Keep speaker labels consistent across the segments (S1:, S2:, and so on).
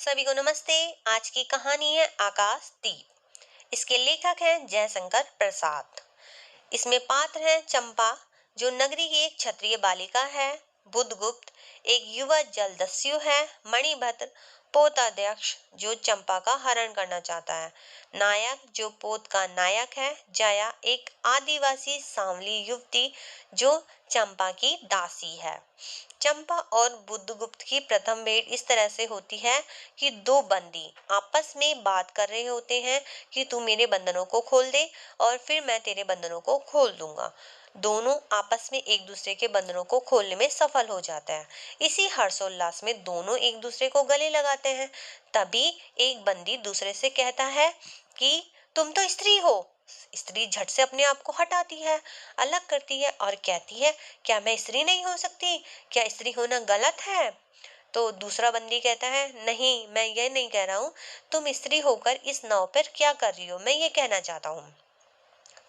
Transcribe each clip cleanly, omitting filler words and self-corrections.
S1: सभी को नमस्ते। आज की कहानी है आकाश दीप। इसके लेखक हैं जयशंकर प्रसाद। इसमें पात्र हैं चंपा, जो नगरी की एक क्षत्रिय बालिका है। बुधगुप्त, एक युवा जलदस्यु है। मणिभद्र, पोताध्यक्ष, जो चंपा का हरण करना चाहता है। नायक, जो पोत का नायक है। जया, एक आदिवासी सांवली युवती, जो चंपा की दासी है। चंपा और बुद्धगुप्त की प्रथम भेंट इस तरह से होती है कि दो बंदी आपस में बात कर रहे होते हैं कि तू मेरे बंधनों को खोल दे और फिर मैं तेरे बंधनों को खोल दूंगा। दोनों आपस में एक दूसरे के बंधनों को खोलने में सफल हो जाता है। इसी हर्षोल्लास में दोनों एक दूसरे को गले लगाते हैं। तभी एक बंदी दूसरे से कहता है कि तुम तो स्त्री हो। स्त्री झट से अपने आप को हटाती है, अलग करती है और कहती है, क्या मैं स्त्री नहीं हो सकती? क्या स्त्री होना गलत है? तो दूसरा बंदी कहता है, नहीं, मैं ये नहीं कह रहा हूँ। तुम स्त्री होकर इस नाव पर क्या कर रही हो, मैं ये कहना चाहता हूँ।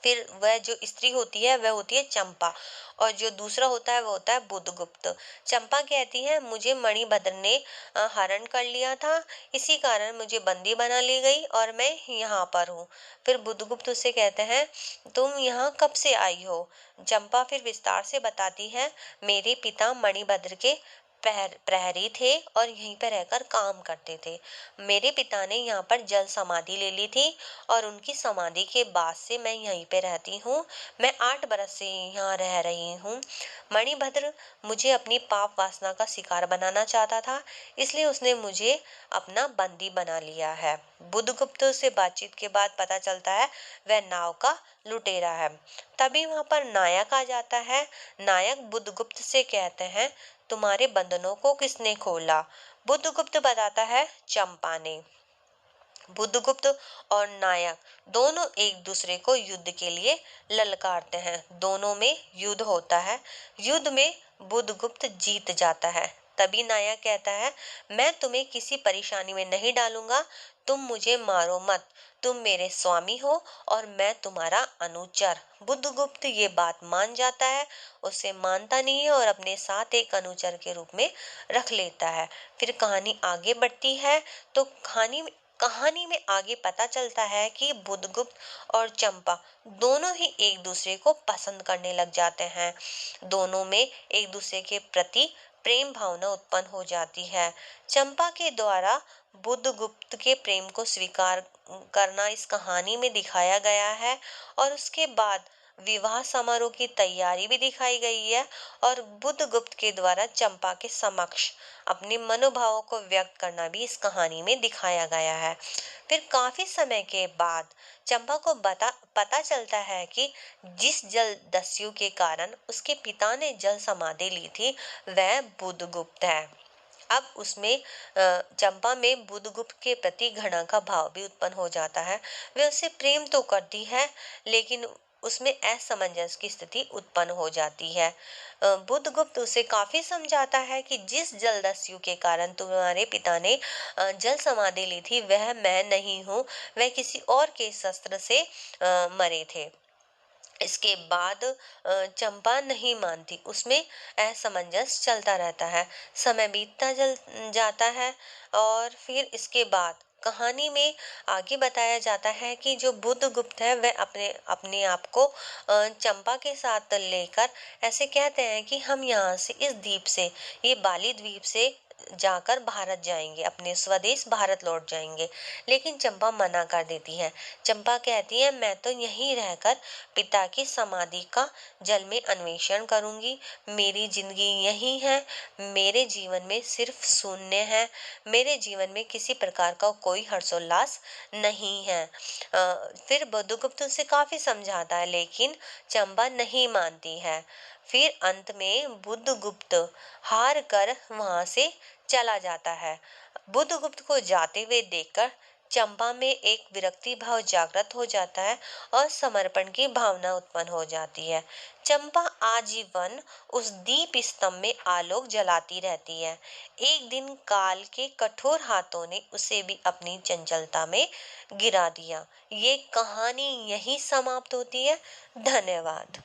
S1: फिर वह जो स्त्री होती है वह होती है चंपा, और जो दूसरा होता है वो होता है बुधगुप्त। चंपा कहती है, मुझे मणिभद्र ने हरण कर लिया था, इसी कारण मुझे बंदी बना ली गई और मैं यहाँ पर हूँ। फिर बुधगुप्त उससे कहते हैं, तुम यहाँ कब से आई हो? चंपा फिर विस्तार से बताती है, मेरे पिता मणिभद्र के प्रहरी थे और यहीं पर रहकर काम करते थे। मेरे पिता ने यहाँ पर जल समाधि ले ली थी और उनकी समाधि के बाद से मैं यहीं पे रहती हूँ। मैं 8 बरस से यहाँ रह रही हूँ। मणिभद्र मुझे अपनी पाप वासना का शिकार बनाना चाहता था, इसलिए उसने मुझे अपना बंदी बना लिया है। बुधगुप्त से बातचीत के बाद पता चलता है वह नाव का लुटेरा है। तभी वहां पर नायक आ जाता है। नायक बुधगुप्त से कहते हैं, तुम्हारे बंधनों को किसने खोला? बुधगुप्त बताता है, चंपा ने। बुधगुप्त और नायक दोनों एक दूसरे को युद्ध के लिए ललकारते हैं। दोनों में युद्ध होता है। युद्ध में बुधगुप्त जीत जाता है। तभी नायक कहता है, मैं तुम्हें किसी परेशानी में नहीं डालूंगा। तुम मुझे मारो मत। तुम मेरे स्वामी हो और मैं तुम्हारा अनुचर। बुधगुप्त ये बात मान जाता है, उसे मानता नहीं है और अपने साथ एक अनुचर के रूप में रख लेता है। फिर कहानी आगे बढ़ती है। तो कहानी में आगे पता चलता है कि बुधगुप्त और चंपा दोनों ही एक दूसरे को पसंद करने लग जाते हैं। दोनों में एक दूसरे के प्रति प्रेम भावना उत्पन्न हो जाती है। चंपा के द्वारा बुधगुप्त के प्रेम को स्वीकार करना इस कहानी में दिखाया गया है और उसके बाद विवाह समारोह की तैयारी भी दिखाई गई है और बुधगुप्त के द्वारा चंपा के समक्ष अपने मनोभावों को व्यक्त करना भी इस कहानी में दिखाया गया है। फिर काफी समय के बाद चंपा को पता चलता है कि जिस जल दस्यु के कारण उसके पिता ने जल समाधि ली थी वह बुधगुप्त है। अब उसमें चंपा में बुधगुप्त के प्रति घृणा का भाव भी उत्पन्न हो जाता है। वह उसे प्रेम तो करती है, लेकिन उसमें असमंजस की स्थिति उत्पन्न हो जाती है। बुधगुप्त उसे काफी समझाता है कि जिस जलदस्यु के कारण तुम्हारे पिता ने जल समाधि ली थी वह मैं नहीं हूँ, वह किसी और के शस्त्र से मरे थे। इसके बाद चंपा नहीं मानती, उसमें असमंजस चलता रहता है। समय बीतता जल जाता है और फिर इसके बाद कहानी में आगे बताया जाता है कि जो बुधगुप्त है वह अपने अपने आप को चंपा के साथ लेकर ऐसे कहते हैं कि हम यहाँ से इस द्वीप से, ये बाली द्वीप से जाकर भारत जाएंगे, अपने स्वदेश भारत लौट जाएंगे। लेकिन चंपा मना कर देती है। चंपा कहती है, मैं तो यहीं रहकर पिता की समाधि का जल में अन्वेषण करूंगी। मेरी जिंदगी यही है। मेरे जीवन में सिर्फ शून्य है। मेरे जीवन में किसी प्रकार का कोई हर्षोल्लास नहीं है। फिर बुधगुप्त उसे काफी समझाता है, लेकिन चंपा नहीं मानती है। फिर अंत में बुधगुप्त हार कर वहां से चला जाता है। बुधगुप्त को जाते हुए देखकर चंपा में एक विरक्ति भाव जागृत हो जाता है और समर्पण की भावना उत्पन्न हो जाती है। चंपा आजीवन उस दीप स्तंभ में आलोक जलाती रहती है। एक दिन काल के कठोर हाथों ने उसे भी अपनी चंचलता में गिरा दिया। ये कहानी यहीं समाप्त होती है। धन्यवाद।